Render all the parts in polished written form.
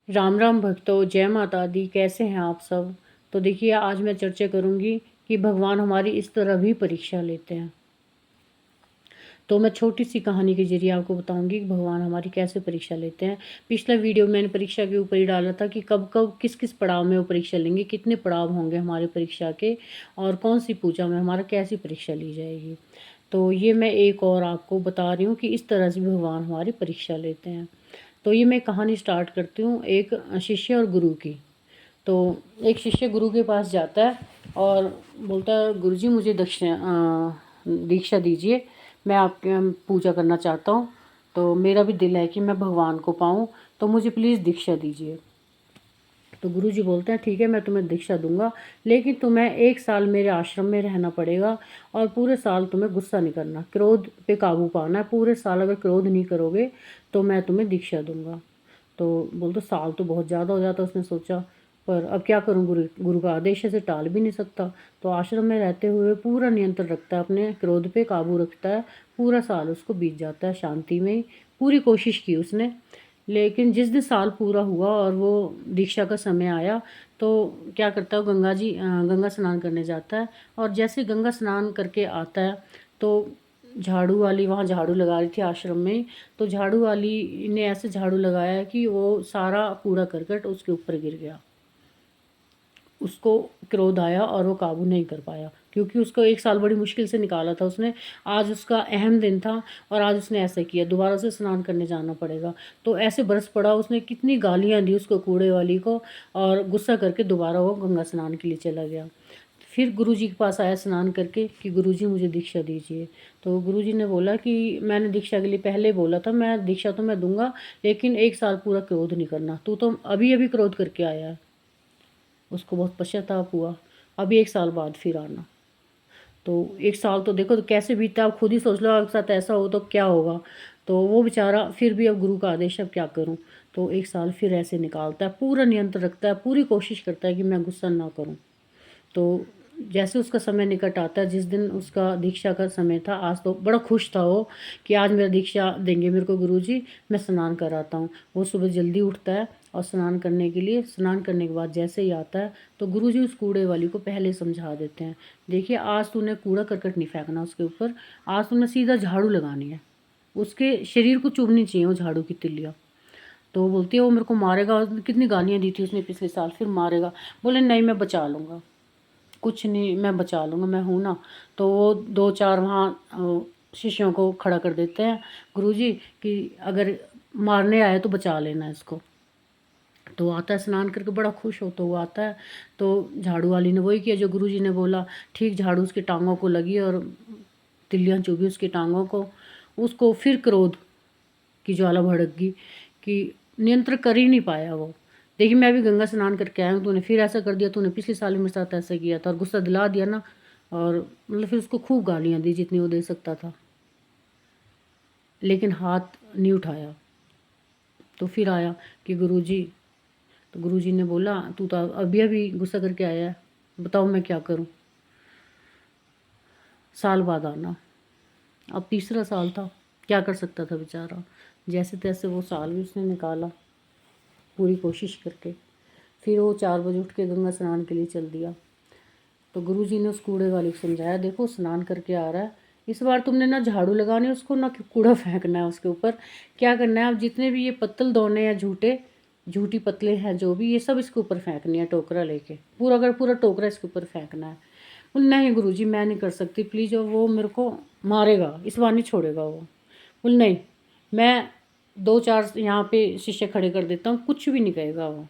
राम राम भक्तों, जय माता दी। कैसे हैं आप सब। तो देखिए, आज मैं चर्चा करूंगी कि भगवान हमारी इस तरह भी परीक्षा लेते हैं। तो मैं छोटी सी कहानी के जरिए आपको बताऊंगी कि भगवान हमारी कैसे परीक्षा लेते हैं। पिछला वीडियो मैंने परीक्षा के ऊपर ही डाला था कि कब कब किस किस पड़ाव में वो परीक्षा लेंगे, कितने पड़ाव होंगे हमारे परीक्षा के, और कौन सी पूजा में हमारा कैसी परीक्षा ली जाएगी। तो ये मैं एक और आपको बता रही हूँ कि इस तरह से भी भगवान हमारी परीक्षा लेते हैं। तो ये मैं कहानी स्टार्ट करती हूँ एक शिष्य और गुरु की। तो एक शिष्य गुरु के पास जाता है और बोलता है, गुरुजी मुझे दीक्षा दीजिए। मैं आपके पूजा करना चाहता हूँ। तो मेरा भी दिल है कि मैं भगवान को पाऊँ, तो मुझे प्लीज़ दीक्षा दीजिए। तो गुरुजी बोलते हैं, ठीक है मैं तुम्हें दीक्षा दूंगा, लेकिन तुम्हें 1 साल मेरे आश्रम में रहना पड़ेगा और पूरे साल तुम्हें गुस्सा नहीं करना, क्रोध पे काबू पाना है। पूरे साल अगर क्रोध नहीं करोगे तो मैं तुम्हें दीक्षा दूंगा। तो बोलते साल तो बहुत ज़्यादा हो जाता। उसने सोचा, पर अब क्या करूं, गुरु गुरु का आदेश है, इसे टाल भी नहीं सकता। तो आश्रम में रहते हुए पूरा नियंत्रण रखता है, अपने क्रोध पे काबू रखता है। पूरा साल उसको बीत जाता है शांति में ही। पूरी कोशिश की उसने, लेकिन जिस दिन साल पूरा हुआ और वो दीक्षा का समय आया, तो क्या करता है, गंगा स्नान करने जाता है। और जैसे गंगा स्नान करके आता है, तो झाड़ू वाली वहाँ झाड़ू लगा रही थी आश्रम में। तो झाड़ू वाली ने ऐसे झाड़ू लगाया कि वो सारा कूड़ा करकट उसके ऊपर गिर गया। उसको क्रोध आया और वो काबू नहीं कर पाया, क्योंकि उसको 1 साल बड़ी मुश्किल से निकाला था उसने। आज उसका अहम दिन था और आज उसने ऐसा किया, दोबारा से स्नान करने जाना पड़ेगा। तो ऐसे बरस पड़ा, उसने कितनी गालियां दी उसको, कूड़े वाली को, और गुस्सा करके दोबारा वो गंगा स्नान के लिए चला गया। फिर गुरुजी के पास आया स्नान करके कि गुरुजी मुझे दीक्षा दीजिए। तो गुरुजी ने बोला कि मैंने दीक्षा के लिए पहले बोला था, मैं दीक्षा तो मैं दूंगा, लेकिन 1 साल पूरा क्रोध नहीं करना। तू तो अभी अभी क्रोध करके आया है। उसको बहुत पश्चाताप हुआ। अभी 1 साल बाद फिर आना। तो 1 साल तो देखो तो कैसे बीतता है, आप खुद ही सोच लो आपके साथ ऐसा हो तो क्या होगा। तो वो बेचारा फिर भी, अब गुरु का आदेश, अब क्या करूं। तो 1 साल फिर ऐसे निकालता है, पूरा नियंत्रण रखता है, पूरी कोशिश करता है कि मैं गुस्सा ना करूं। तो जैसे उसका समय निकट आता है, जिस दिन उसका दीक्षा का समय था, आज तो बड़ा खुश था वो कि आज मेरा दीक्षा देंगे मेरे को गुरुजी, मैं स्नान कराता हूँ। वो सुबह जल्दी उठता है और स्नान करने के लिए, स्नान करने के बाद जैसे ही आता है, तो गुरुजी उस कूड़े वाली को पहले समझा देते हैं, देखिए आज तूने कूड़ा करकट नहीं फेंकना उसके ऊपर, आज तूने सीधा झाड़ू लगानी है, उसके शरीर को चुभनी चाहिए वो झाड़ू की तिल्लियाँ। तो वो बोलती है वो मेरे को मारेगा, कितनी गालियाँ दी थी उसने पिछले साल, फिर मारेगा। बोले नहीं मैं बचा लूँगा, कुछ नहीं मैं बचा लूँगा, मैं हूँ ना। तो वो 2-4 वहाँ शिष्यों को खड़ा कर देते हैं गुरुजी कि अगर मारने आए तो बचा लेना इसको। तो आता है स्नान करके बड़ा खुश हो, तो वो आता है। तो झाड़ू वाली ने वही किया जो गुरुजी ने बोला। ठीक झाड़ू उसकी टांगों को लगी और तिल्लियाँ चुभी उसकी टांगों को। उसको फिर क्रोध की ज्वाला भड़क गई कि नियंत्रण कर ही नहीं पाया वो। देखिए मैं भी गंगा स्नान करके आया हूँ, तूने फिर ऐसा कर दिया, तूने पिछले साल मेरे साथ ऐसा किया था, और गुस्सा दिला दिया ना। और मतलब फिर उसको खूब गालियाँ दी जितनी वो दे सकता था, लेकिन हाथ नहीं उठाया। तो फिर आया कि गुरुजी, तो गुरुजी ने बोला तू तो अभी अभी गुस्सा करके आया है, बताओ मैं क्या करूँ, साल बाद आना। अब तीसरा साल था, क्या कर सकता था बेचारा। जैसे तैसे वो साल भी उसने निकाला पूरी कोशिश करके। फिर वो 4 बजे उठ के गंगा स्नान के लिए चल दिया। तो गुरुजी ने उस कूड़े वाले को समझाया, देखो स्नान करके आ रहा है, इस बार तुमने ना झाड़ू लगानी उसको, ना कूड़ा फेंकना है उसके ऊपर। क्या करना है, अब जितने भी ये पत्तल दोने या झूठी पतले हैं जो भी, ये सब इसके ऊपर फेंकनी है, टोकरा लेके पूरा, अगर पूरा टोकरा इसके ऊपर फेंकना है। बोले नहीं गुरुजी मैं नहीं कर सकती प्लीज़, और वो मेरे को मारेगा, इस बार नहीं छोड़ेगा वो। बोले नहीं, मैं 2-4 यहाँ पे शीशे खड़े कर देता हूँ, कुछ भी नहीं कहेगा वो।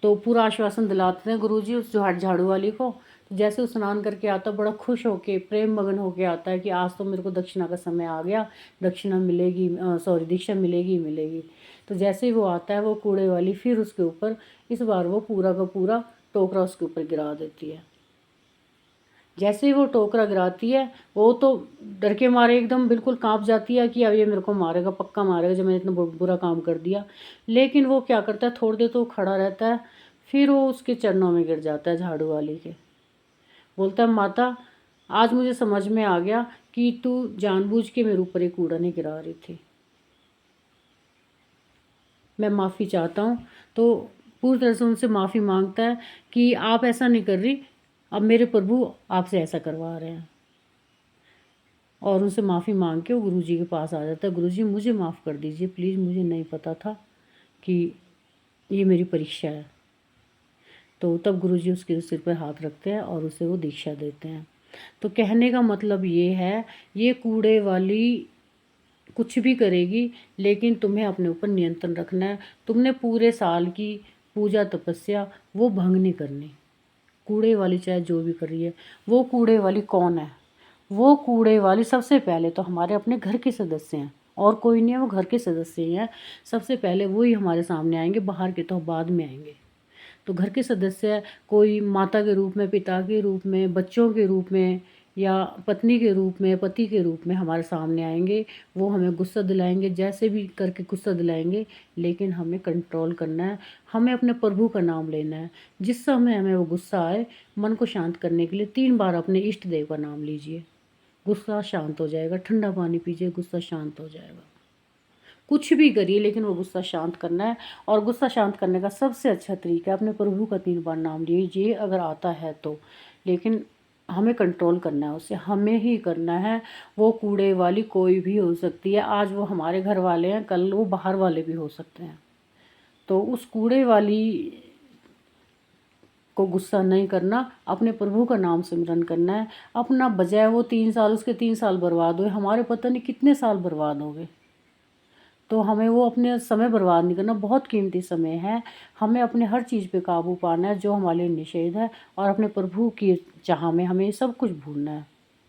तो पूरा आश्वासन दिलाते हैं गुरुजी उस झाड़ू वाली को। तो जैसे वो स्नान करके आता, बड़ा खुश होके, प्रेम मगन होके आता है कि आज तो मेरे को दक्षिणा का समय आ गया, दक्षिणा मिलेगी, सॉरी दीक्षा मिलेगी ही मिलेगी। तो जैसे ही वो आता है, वो कूड़े वाली फिर उसके ऊपर, इस बार वो पूरा का पूरा टोकरा उसके ऊपर गिरा देती है। जैसे ही वो टोकरा गिराती है, वो तो डर के मारे एकदम बिल्कुल कांप जाती है कि अब ये मेरे को मारेगा, पक्का मारेगा जब मैंने इतना बुरा काम कर दिया। लेकिन वो क्या करता है, थोड़ी देर तो वो खड़ा रहता है, फिर वो उसके चरणों में गिर जाता है झाड़ू वाली के। बोलता है माता, आज मुझे समझ में आ गया कि तू जानबूझ के मेरे ऊपर एक कूड़ा नहीं गिरा रही थी। मैं माफ़ी चाहता हूँ। तो पूरी तरह से उनसे माफ़ी मांगता है कि आप ऐसा नहीं कर रही, अब मेरे प्रभु आपसे ऐसा करवा रहे हैं। और उनसे माफ़ी मांग के वो गुरुजी के पास आ जाता है। गुरुजी मुझे माफ़ कर दीजिए प्लीज़, मुझे नहीं पता था कि ये मेरी परीक्षा है। तो तब गुरुजी उसके सिर पर हाथ रखते हैं और उसे वो दीक्षा देते हैं। तो कहने का मतलब ये है, ये कूड़े वाली कुछ भी करेगी, लेकिन तुम्हें अपने ऊपर नियंत्रण रखना है। तुमने पूरे साल की पूजा तपस्या वो भंग नहीं करनी। कूड़े वाली चाहे जो भी कर रही है, वो कूड़े वाली कौन है? वो कूड़े वाली सबसे पहले तो हमारे अपने घर के सदस्य हैं, और कोई नहीं है, वो घर के सदस्य ही हैं। सबसे पहले वो ही हमारे सामने आएंगे, बाहर के तो बाद में आएंगे। तो घर के सदस्य कोई माता के रूप में, पिता के रूप में, बच्चों के रूप में, या पत्नी के रूप में, पति के रूप में हमारे सामने आएंगे। वो हमें गुस्सा दिलाएंगे, जैसे भी करके गुस्सा दिलाएंगे, लेकिन हमें कंट्रोल करना है। हमें अपने प्रभु का नाम लेना है। जिस समय हमें वो गुस्सा आए, मन को शांत करने के लिए 3 बार अपने इष्ट देव का नाम लीजिए, गुस्सा शांत हो जाएगा। ठंडा पानी पीजिए, गुस्सा शांत हो जाएगा। कुछ भी करिए, लेकिन वो गुस्सा शांत करना है। और गुस्सा शांत करने का सबसे अच्छा तरीका है अपने प्रभु का 3 बार नाम लीजिए, अगर आता है तो। लेकिन हमें कंट्रोल करना है, उसे हमें ही करना है। वो कूड़े वाली कोई भी हो सकती है। आज वो हमारे घर वाले हैं, कल वो बाहर वाले भी हो सकते हैं। तो उस कूड़े वाली को गुस्सा नहीं करना, अपने प्रभु का नाम सिमरन करना है। अपना बजाय वो 3 साल, उसके 3 साल बर्बाद हुए, हमारे पता नहीं कितने साल बर्बाद हो गए। तो हमें वो अपने समय बर्बाद नहीं करना, बहुत कीमती समय है। हमें अपने हर चीज़ पे काबू पाना है जो हमारे लिए निषेध है, और अपने प्रभु की चाह में हमें सब कुछ भूलना है।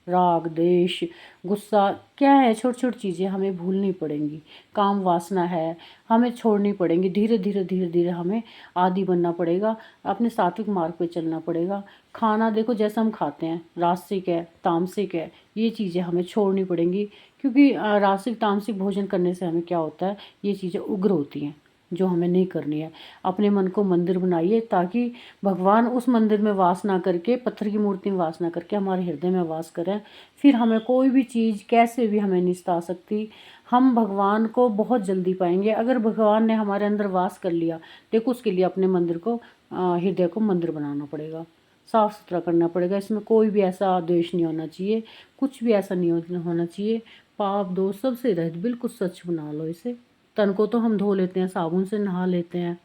राग, द्वेष, गुस्सा क्या है, छोटी छोटी चीज़ें हमें भूलनी पड़ेंगी। काम वासना है, हमें छोड़नी पड़ेंगी। धीरे धीरे धीरे धीरे हमें आदी बनना पड़ेगा, अपने सात्विक मार्ग पे चलना पड़ेगा। खाना देखो जैसा हम खाते हैं, रासिक है, तामसिक है, ये चीज़ें हमें छोड़नी पड़ेंगी। क्योंकि रासिक तामसिक भोजन करने से हमें क्या होता है, ये चीज़ें उग्र होती हैं, जो हमें नहीं करनी है। अपने मन को मंदिर बनाइए, ताकि भगवान उस मंदिर में वास ना करके, पत्थर की मूर्ति में वास ना करके हमारे हृदय में वास करें। फिर हमें कोई भी चीज़ कैसे भी हमें नहीं सता सकती। हम भगवान को बहुत जल्दी पाएंगे। अगर भगवान ने हमारे अंदर वास कर लिया, देखो उसके लिए अपने मंदिर को, हृदय को मंदिर बनाना पड़ेगा, साफ़ सुथरा करना पड़ेगा। इसमें कोई भी ऐसा द्वेष नहीं होना चाहिए, कुछ भी ऐसा नहीं होना चाहिए। पाप दोष सबसे रहित बिल्कुल स्वच्छ बना लो इसे। तन को तो हम धो लेते हैं, साबुन से नहा लेते हैं,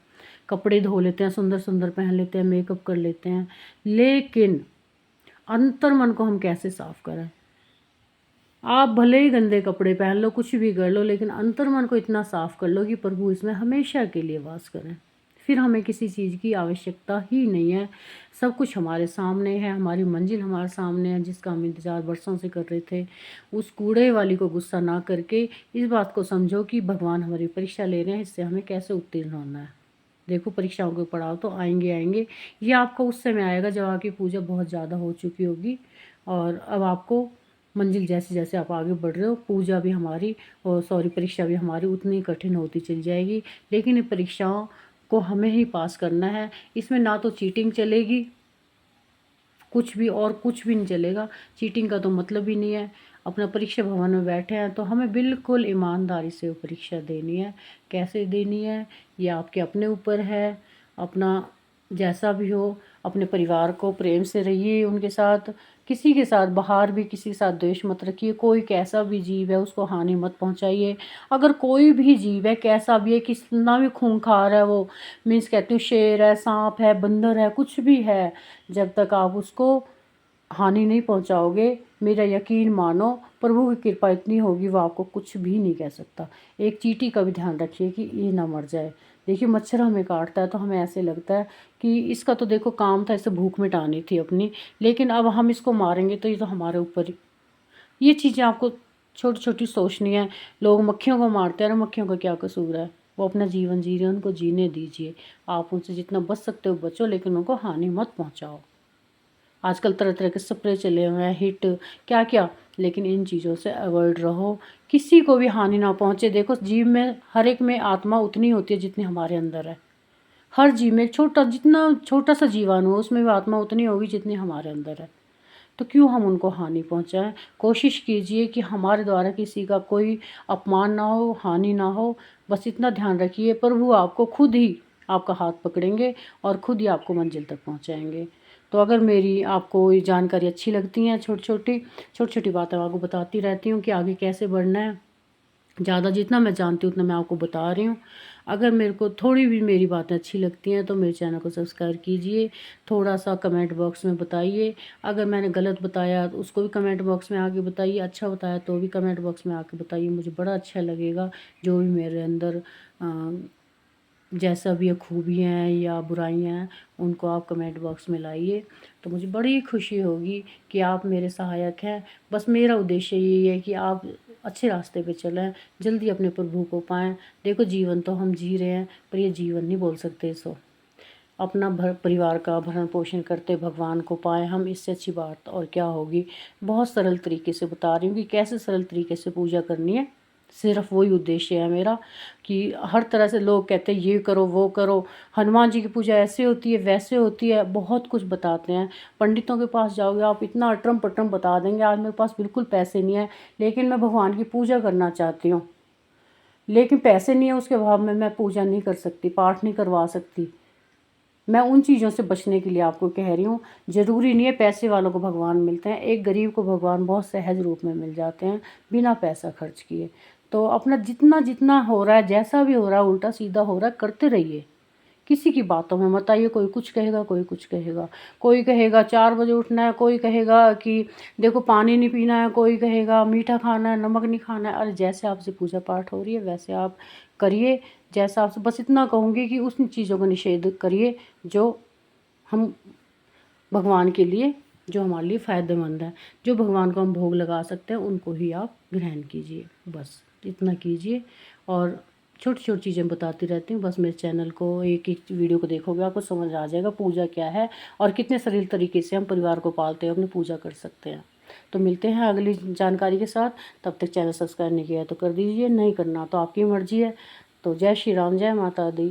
कपड़े धो लेते हैं, सुंदर सुंदर पहन लेते हैं, मेकअप कर लेते हैं, लेकिन अंतर मन को हम कैसे साफ करें? आप भले ही गंदे कपड़े पहन लो, कुछ भी कर लो, लेकिन अंतर मन को इतना साफ कर लो कि प्रभु इसमें हमेशा के लिए वास करें। फिर हमें किसी चीज़ की आवश्यकता ही नहीं है। सब कुछ हमारे सामने है, हमारी मंजिल हमारे सामने है, जिसका हम इंतज़ार बरसों से कर रहे थे। उस कूड़े वाली को गुस्सा ना करके इस बात को समझो कि भगवान हमारी परीक्षा ले रहे हैं, इससे हमें कैसे उत्तीर्ण होना है। देखो परीक्षाओं के पड़ाव तो आएंगे आएंगे। ये आपका उस समय आएगा जब आपकी पूजा बहुत ज़्यादा हो चुकी होगी, और अब आपको मंजिल जैसे जैसे आप आगे बढ़ रहे हो, पूजा भी हमारी, और सॉरी, परीक्षा भी हमारी उतनी कठिन होती चली जाएगी। लेकिन इन परीक्षाओं को हमें ही पास करना है। इसमें ना तो चीटिंग चलेगी, कुछ भी, और कुछ भी नहीं चलेगा। चीटिंग का तो मतलब ही नहीं है। अपना परीक्षा भवन में बैठे हैं तो हमें बिल्कुल ईमानदारी से वो परीक्षा देनी है। कैसे देनी है ये आपके अपने ऊपर है। अपना जैसा भी हो, अपने परिवार को प्रेम से रहिए उनके साथ। किसी के साथ, बाहर भी किसी के साथ द्वेष मत रखिए। कोई कैसा भी जीव है उसको हानि मत पहुंचाइए। अगर कोई भी जीव है, कैसा भी है, कितना भी खूंखार है वो, मीन्स कहती हूँ शेर है, सांप है, बंदर है, कुछ भी है, जब तक आप उसको हानि नहीं पहुंचाओगे, मेरा यकीन मानो, प्रभु की कृपा इतनी होगी वो आपको कुछ भी नहीं कह सकता। एक चींटी का भी ध्यान रखिए कि ये ना मर जाए। देखिए मच्छर हमें काटता है तो हमें ऐसे लगता है कि इसका तो देखो काम था, इसे भूख मिटानी थी अपनी, लेकिन अब हम इसको मारेंगे तो ये तो हमारे ऊपर ही। ये चीज़ें आपको छोटी छोटी सोचनी है। लोग मक्खियों को मारते हैं, मक्खियों का क्या कसूर है? वो अपना जीवन जी रहे हैं, उनको जीने दीजिए। आप उनसे जितना बच सकते हो बचो, लेकिन उनको हानि मत पहुँचाओ। आजकल तरह तरह के स्प्रे चले हुए हैं, हिट क्या क्या, लेकिन इन चीज़ों से अवॉइड रहो। किसी को भी हानि ना पहुँचे। देखो जीव में, हर एक में आत्मा उतनी होती है जितनी हमारे अंदर है। हर जीव में, छोटा, जितना छोटा सा जीवाणु हो उसमें भी आत्मा उतनी होगी जितनी हमारे अंदर है। तो क्यों हम उनको हानि पहुंचाएं? कोशिश कीजिए कि हमारे द्वारा किसी का कोई अपमान ना हो, हानि ना हो। बस इतना ध्यान रखिए, प्रभु आपको खुद ही आपका हाथ पकड़ेंगे और खुद ही आपको मंजिल तक पहुंचाएंगे। तो अगर मेरी आपको ये जानकारी अच्छी लगती है, छोटी छोटी बातें आपको बताती रहती हूँ कि आगे कैसे बढ़ना है। ज़्यादा जितना मैं जानती हूँ उतना मैं आपको बता रही हूँ। अगर मेरे को थोड़ी भी मेरी बातें अच्छी लगती हैं तो मेरे चैनल को सब्सक्राइब कीजिए। थोड़ा सा कमेंट बॉक्स में बताइए, अगर मैंने गलत बताया तो उसको भी कमेंट बॉक्स में आके बताइए, अच्छा बताया तो भी कमेंट बॉक्स में आके बताइए। मुझे बड़ा अच्छा लगेगा। जो भी मेरे अंदर जैसा भी ये खूबियाँ हैं या बुराइयाँ हैं उनको आप कमेंट बॉक्स में लाइए, तो मुझे बड़ी खुशी होगी कि आप मेरे सहायक हैं। बस मेरा उद्देश्य यही है कि आप अच्छे रास्ते पे चलें, जल्दी अपने प्रभु को पाएँ। देखो जीवन तो हम जी रहे हैं, पर ये जीवन नहीं बोल सकते इसको। अपना परिवार का भरण पोषण करते भगवान को पाएँ हम, इससे अच्छी बात और क्या होगी। बहुत सरल तरीके से बता रही हूँ कि कैसे सरल तरीके से पूजा करनी है। सिर्फ वही उद्देश्य है मेरा कि हर तरह से लोग कहते हैं ये करो वो करो, हनुमान जी की पूजा ऐसे होती है वैसे होती है, बहुत कुछ बताते हैं। पंडितों के पास जाओगे आप इतना अटरम पटरम बता देंगे। आज मेरे पास बिल्कुल पैसे नहीं है, लेकिन मैं भगवान की पूजा करना चाहती हूँ, लेकिन पैसे नहीं है, उसके अभाव में मैं पूजा नहीं कर सकती, पाठ नहीं करवा सकती। मैं उन चीज़ों से बचने के लिए आपको कह रही हूँ। ज़रूरी नहीं है पैसे वालों को भगवान मिलते हैं, एक गरीब को भगवान बहुत सहज रूप में मिल जाते हैं बिना पैसा खर्च किए। तो अपना जितना जितना हो रहा है, जैसा भी हो रहा है, उल्टा सीधा हो रहा है, करते रहिए। किसी की बातों में मत आइए। कोई कुछ कहेगा, कोई कुछ कहेगा। कोई कहेगा 4 बजे उठना है, कोई कहेगा कि देखो पानी नहीं पीना है, कोई कहेगा मीठा खाना है, नमक नहीं खाना है। अरे जैसे आपसे पूजा पाठ हो रही है वैसे आप करिए। जैसा आपसे, बस इतना कहूँगी कि उन चीज़ों का निषेध करिए जो हम भगवान के लिए, जो हमारे लिए फ़ायदेमंद है। जो भगवान को हम भोग लगा सकते हैं उनको ही आप ग्रहण कीजिए, बस इतना कीजिए। और छोटी छोटी चीज़ें बताती रहती हूँ। बस मेरे चैनल को एक एक वीडियो को देखोगे आपको समझ आ जाएगा पूजा क्या है और कितने सरल तरीके से हम परिवार को पालते हुए अपनी पूजा कर सकते हैं। तो मिलते हैं अगली जानकारी के साथ। तब तक चैनल सब्सक्राइब नहीं किया तो कर दीजिए, नहीं करना तो आपकी मर्ज़ी है। तो जय श्री राम, जय माता दी।